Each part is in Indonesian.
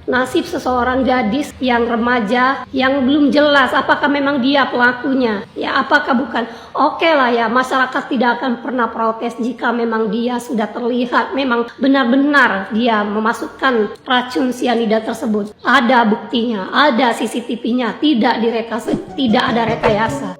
nasib seseorang gadis yang remaja yang belum jelas apakah memang dia pelakunya, ya apakah bukan. Oke lah ya, masyarakat tidak akan pernah protes jika memang dia sudah terlihat memang benar-benar dia memasukkan racun sianida tersebut. Ada buktinya, ada CCTV-nya, tidak ada rekayasa.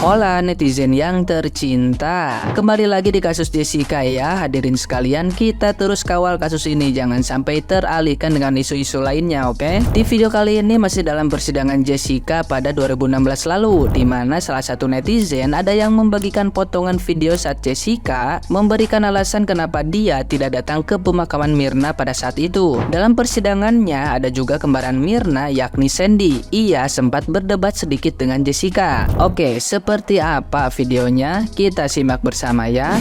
Hola netizen yang tercinta, kembali lagi di kasus Jessica ya. Hadirin sekalian, kita terus kawal kasus ini, jangan sampai teralihkan dengan isu-isu lainnya, oke? Di video kali ini masih dalam persidangan Jessica pada 2016 lalu, di mana salah satu netizen ada yang membagikan potongan video saat Jessica memberikan alasan kenapa dia tidak datang ke pemakaman Myrna pada saat itu. Dalam persidangannya ada juga kembaran Myrna yakni Sandy. Ia sempat berdebat sedikit dengan Jessica. Oke, seperti apa videonya? Kita simak bersama ya.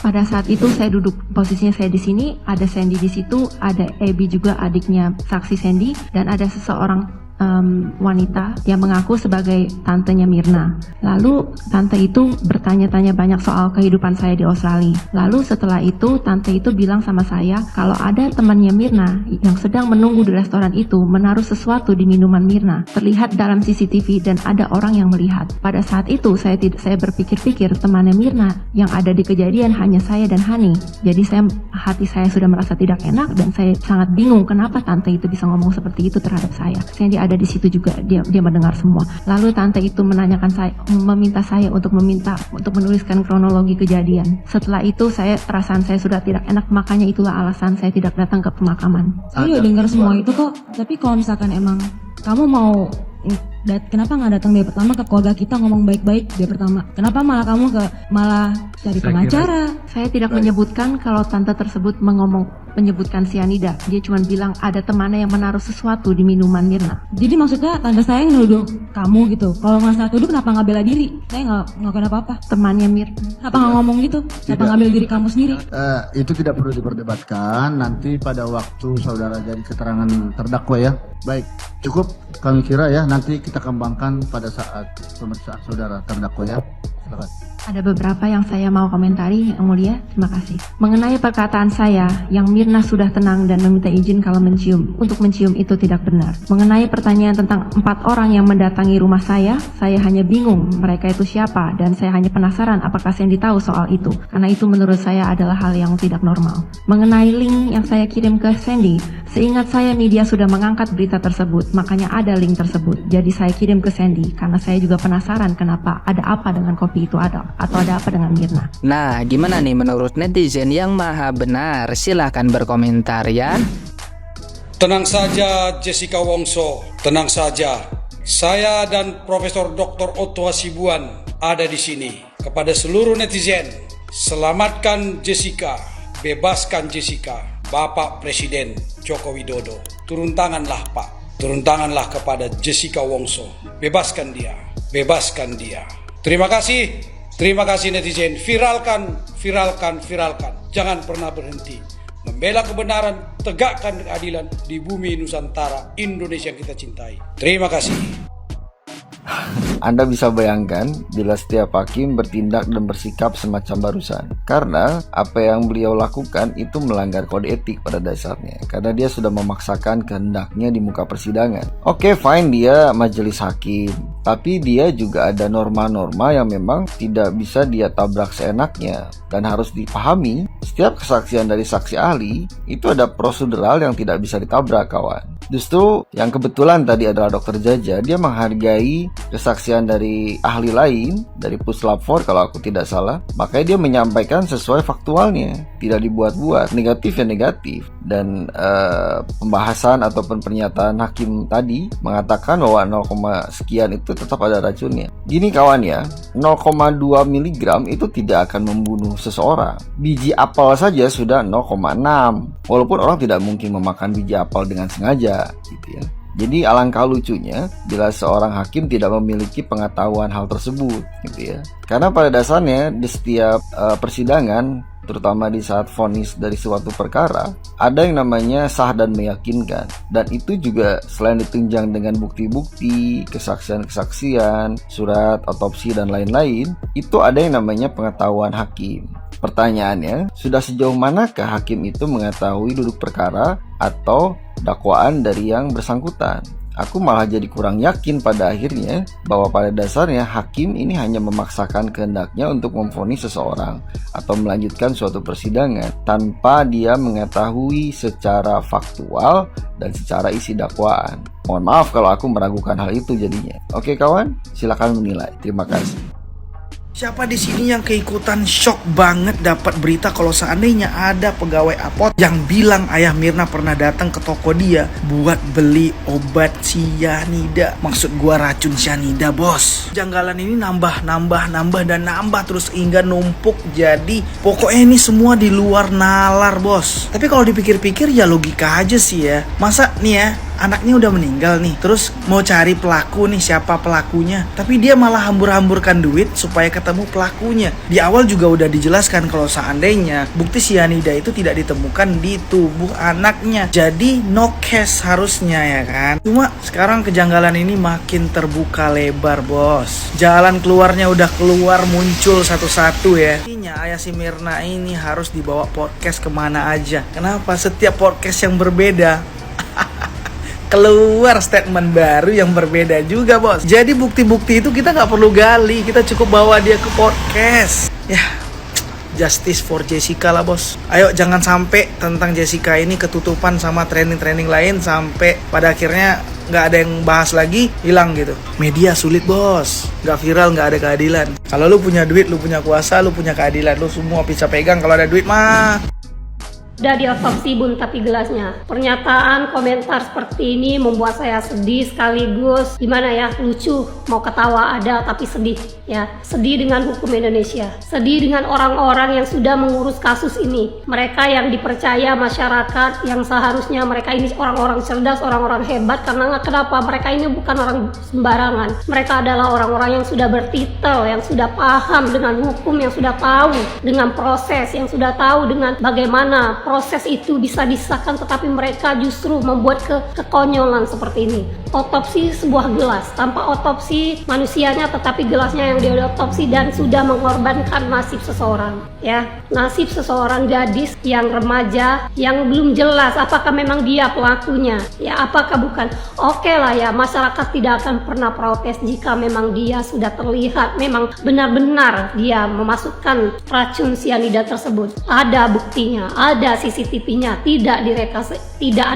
Pada saat itu saya duduk, posisinya saya di sini, ada Sandy di situ, ada Abby juga adiknya saksi Sandy, dan ada seseorang wanita yang mengaku sebagai tantenya Myrna. Lalu tante itu bertanya-tanya banyak soal kehidupan saya di Australia. Lalu setelah itu tante itu bilang sama saya kalau ada temannya Myrna yang sedang menunggu di restoran itu menaruh sesuatu di minuman Myrna. Terlihat dalam CCTV dan ada orang yang melihat. Pada saat itu saya berpikir-pikir temannya Myrna yang ada di kejadian hanya saya dan Hani. Jadi hati saya sudah merasa tidak enak dan saya sangat bingung kenapa tante itu bisa ngomong seperti itu terhadap saya. Ada di situ juga, dia mendengar semua. Lalu tante itu meminta saya untuk menuliskan kronologi kejadian. Setelah itu perasaan saya sudah tidak enak, makanya itulah alasan saya tidak datang ke pemakaman. Saya dengar semua itu kok, tapi kalau misalkan emang kamu mau kenapa nggak datang dari pertama ke keluarga kita ngomong baik-baik dari pertama? Kenapa malah kamu malah cari pengacara? Saya tidak menyebutkan kalau tante tersebut menyebutkan sianida. Dia cuma bilang ada temannya yang menaruh sesuatu di minuman Myrna. Jadi maksudnya tante saya yang nuduh kamu gitu. Kalau nggak salah tuduh, kenapa nggak bela diri? Saya nggak ngelakuin apa-apa. Temannya Myrna. Kenapa nggak ngomong gitu? Kenapa ngambil diri kamu sendiri? Itu tidak perlu diperdebatkan. Nanti pada waktu saudara jadi keterangan terdakwa ya. Baik, cukup kami kira ya. Nanti kita kembangkan pada saat pemeriksaan saudara terdakwa ya. Silakan. Ada beberapa yang saya mau komentari, Yang Mulia. Terima kasih. Mengenai perkataan saya yang Myrna sudah tenang dan meminta izin kalau untuk mencium itu tidak benar. Mengenai pertanyaan tentang 4 orang yang mendatangi rumah saya hanya bingung mereka itu siapa dan saya hanya penasaran apakah Sandy tahu soal itu. Karena itu menurut saya adalah hal yang tidak normal. Mengenai link yang saya kirim ke Sandy, seingat saya media sudah mengangkat berita tersebut, makanya ada link tersebut. Jadi saya kirim ke Sandy karena saya juga penasaran kenapa, ada apa dengan kopi itu atau ada apa dengan Myrna. Nah, gimana nih menurut netizen yang maha benar? Silahkan berkomentar ya. Tenang saja Jessica Wongso, tenang saja. Saya dan Profesor Dr. Otto Hasibuan ada di sini. Kepada seluruh netizen, selamatkan Jessica, bebaskan Jessica. Bapak Presiden Joko Widodo, turun tanganlah Pak, turun tanganlah kepada Jessica Wongso. Bebaskan dia, bebaskan dia. Terima kasih netizen. Viralkan. Jangan pernah berhenti. Membela kebenaran, tegakkan keadilan di bumi Nusantara, Indonesia yang kita cintai. Terima kasih. Anda bisa bayangkan bila setiap hakim bertindak dan bersikap semacam barusan. Karena apa yang beliau lakukan itu melanggar kode etik pada dasarnya. Karena dia sudah memaksakan kehendaknya di muka persidangan. Oke, fine, dia majelis hakim. Tapi dia juga ada norma-norma yang memang tidak bisa dia tabrak seenaknya. Dan harus dipahami, setiap kesaksian dari saksi ahli itu ada prosedural yang tidak bisa ditabrak, kawan. Justru yang kebetulan tadi adalah Dr. Jaja. Dia menghargai kesaksian dari ahli lain, dari Puslap 4 kalau aku tidak salah. Makanya dia menyampaikan sesuai faktualnya, tidak dibuat-buat. Negatif ya negatif. Dan pembahasan ataupun pernyataan hakim tadi mengatakan bahwa 0, sekian itu tetap ada racunnya. Gini kawan ya, 0,2 mg itu tidak akan membunuh seseorang. Biji apel saja sudah 0,6. Walaupun orang tidak mungkin memakan biji apel dengan sengaja gitu ya. Jadi alangkah lucunya bila seorang hakim tidak memiliki pengetahuan hal tersebut gitu ya. Karena pada dasarnya di setiap persidangan terutama di saat vonis dari suatu perkara, ada yang namanya sah dan meyakinkan. Dan itu juga selain ditunjang dengan bukti-bukti, kesaksian-kesaksian, surat otopsi dan lain-lain, itu ada yang namanya pengetahuan hakim. Pertanyaannya, sudah sejauh manakah hakim itu mengetahui duduk perkara atau dakwaan dari yang bersangkutan? Aku malah jadi kurang yakin pada akhirnya bahwa pada dasarnya hakim ini hanya memaksakan kehendaknya untuk memvonis seseorang atau melanjutkan suatu persidangan tanpa dia mengetahui secara faktual dan secara isi dakwaan. Mohon maaf kalau aku meragukan hal itu jadinya. Oke kawan, silakan menilai. Terima kasih. Siapa di sini yang keikutan shock banget dapat berita kalau seandainya ada pegawai Apot yang bilang ayah Mirna pernah datang ke toko dia buat beli obat sianida. Maksud gua racun sianida, bos. Janggalan ini nambah dan nambah terus hingga numpuk. Jadi pokoknya ini semua di luar nalar, bos. Tapi kalau dipikir-pikir ya logika aja sih ya. Masa nih ya, anaknya udah meninggal nih, terus mau cari pelaku nih, siapa pelakunya, tapi dia malah hambur-hamburkan duit supaya ketemu pelakunya. Di awal juga udah dijelaskan kalau seandainya bukti sianida itu tidak ditemukan di tubuh anaknya, jadi no case harusnya ya kan. Cuma sekarang kejanggalan ini makin terbuka lebar, bos. Jalan keluarnya udah keluar muncul satu-satu ya. Intinya ayah si Mirna ini harus dibawa podcast kemana aja. Kenapa? Setiap podcast yang berbeda keluar statement baru yang berbeda juga, bos. Jadi bukti-bukti itu kita nggak perlu gali, kita cukup bawa dia ke podcast. Ya, justice for Jessica lah, bos. Ayo jangan sampai tentang Jessica ini ketutupan sama training-training lain sampai pada akhirnya nggak ada yang bahas lagi, hilang gitu. Media sulit, bos. Nggak viral, nggak ada keadilan. Kalau lu punya duit, lu punya kuasa, lu punya keadilan, lu semua bisa pegang kalau ada duit mah. Udah diotopsi bun tapi gelasnya. Pernyataan komentar seperti ini membuat saya sedih sekaligus gimana ya, lucu, mau ketawa ada tapi sedih ya. Sedih dengan hukum Indonesia, sedih dengan orang-orang yang sudah mengurus kasus ini. Mereka yang dipercaya masyarakat, yang seharusnya mereka ini orang-orang cerdas, orang-orang hebat. Karena kenapa? Mereka ini bukan orang sembarangan. Mereka adalah orang-orang yang sudah bertitel, yang sudah paham dengan hukum, yang sudah tahu dengan proses, yang sudah tahu dengan bagaimana proses itu bisa disahkan, tetapi mereka justru membuat kekonyolan seperti ini. Otopsi sebuah gelas, tanpa otopsi manusianya, tetapi gelasnya yang diotopsi dan sudah mengorbankan nasib seseorang ya. Nasib seseorang gadis yang remaja yang belum jelas apakah memang dia pelakunya ya, apakah bukan. Oke lah ya, masyarakat tidak akan pernah protes jika memang dia sudah terlihat memang benar-benar dia memasukkan racun sianida tersebut. Ada buktinya, ada CCTV-nya, tidak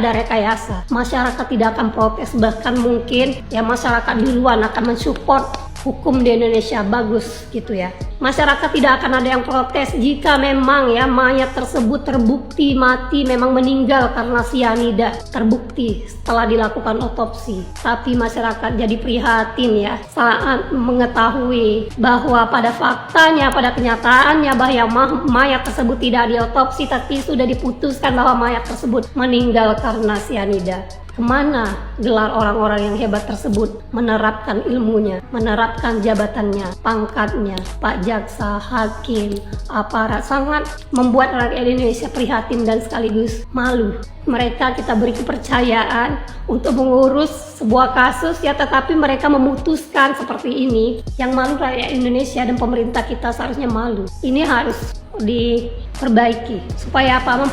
ada rekayasa. Masyarakat tidak akan protes, bahkan mungkin ya masyarakat duluan akan mensupport hukum di Indonesia bagus gitu ya. Masyarakat tidak akan ada yang protes jika memang ya mayat tersebut terbukti mati, memang meninggal karena sianida, terbukti setelah dilakukan otopsi. Tapi masyarakat jadi prihatin ya saat mengetahui bahwa pada faktanya, pada kenyataannya bahwa mayat tersebut tidak diotopsi, tapi sudah diputuskan bahwa mayat tersebut meninggal karena sianida. Kemana gelar orang-orang yang hebat tersebut menerapkan ilmunya, menerapkan jabatannya, pangkatnya, Pak Jaksa, Hakim, aparat? Sangat membuat rakyat Indonesia prihatin dan sekaligus malu. Mereka kita beri kepercayaan untuk mengurus sebuah kasus ya, tetapi mereka memutuskan seperti ini. Yang malu rakyat Indonesia dan pemerintah kita seharusnya malu. Ini harus diperbaiki supaya apa?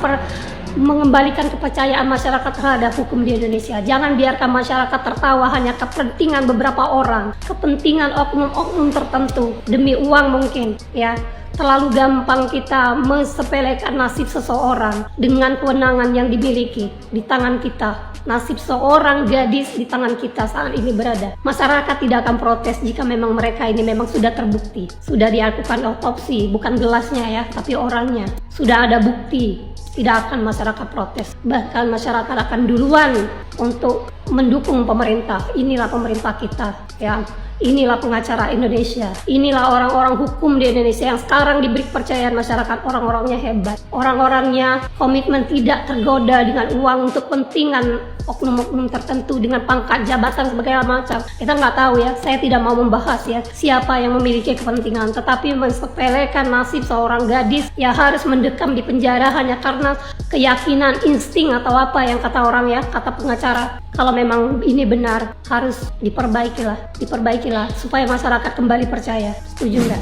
Mengembalikan kepercayaan masyarakat terhadap hukum di Indonesia. Jangan biarkan masyarakat tertawa hanya kepentingan beberapa orang, kepentingan oknum-oknum tertentu demi uang mungkin ya. Terlalu gampang kita mensepelekan nasib seseorang dengan kewenangan yang dimiliki di tangan kita. Nasib seorang gadis di tangan kita saat ini berada. Masyarakat tidak akan protes jika memang mereka ini memang sudah terbukti, sudah dilakukan otopsi, bukan gelasnya ya, tapi orangnya. Sudah ada bukti. Tidak akan masyarakat protes, bahkan masyarakat akan duluan untuk mendukung pemerintah. Inilah pemerintah kita ya, Inilah pengacara Indonesia. Inilah orang-orang hukum di Indonesia yang sekarang diberi kepercayaan masyarakat. Orang-orangnya hebat. Orang-orangnya komitmen, tidak tergoda dengan uang untuk kepentingan oknum-oknum tertentu dengan pangkat jabatan segala macam. Kita nggak tahu ya, saya tidak mau membahas ya siapa yang memiliki kepentingan, tetapi mensepelekan nasib seorang gadis yang harus mendekam di penjara hanya karena keyakinan, insting atau apa yang kata orang ya, kata pengacara. Kalau memang ini benar, harus diperbaikilah supaya masyarakat kembali percaya. Setuju nggak?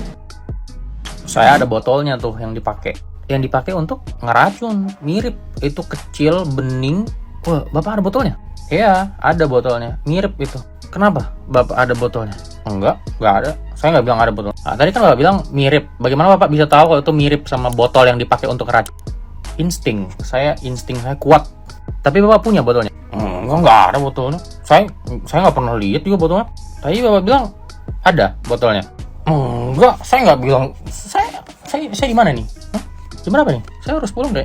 Saya ada botolnya tuh yang dipakai untuk ngeracun, mirip, itu kecil, bening. Wah, Bapak ada botolnya? Iya, ada botolnya, mirip itu. Kenapa Bapak ada botolnya? Enggak ada. Saya nggak bilang ada botol. Nah, tadi kan Bapak bilang mirip. Bagaimana Bapak bisa tahu kalau itu mirip sama botol yang dipakai untuk ngeracun? Insting saya kuat. Tapi Bapak punya botolnya? Enggak ada botolnya. Saya nggak pernah lihat juga botolnya. Tadi Bapak bilang ada botolnya. Enggak, saya nggak bilang. Saya di mana nih? Di mana nih? Saya harus pulang deh.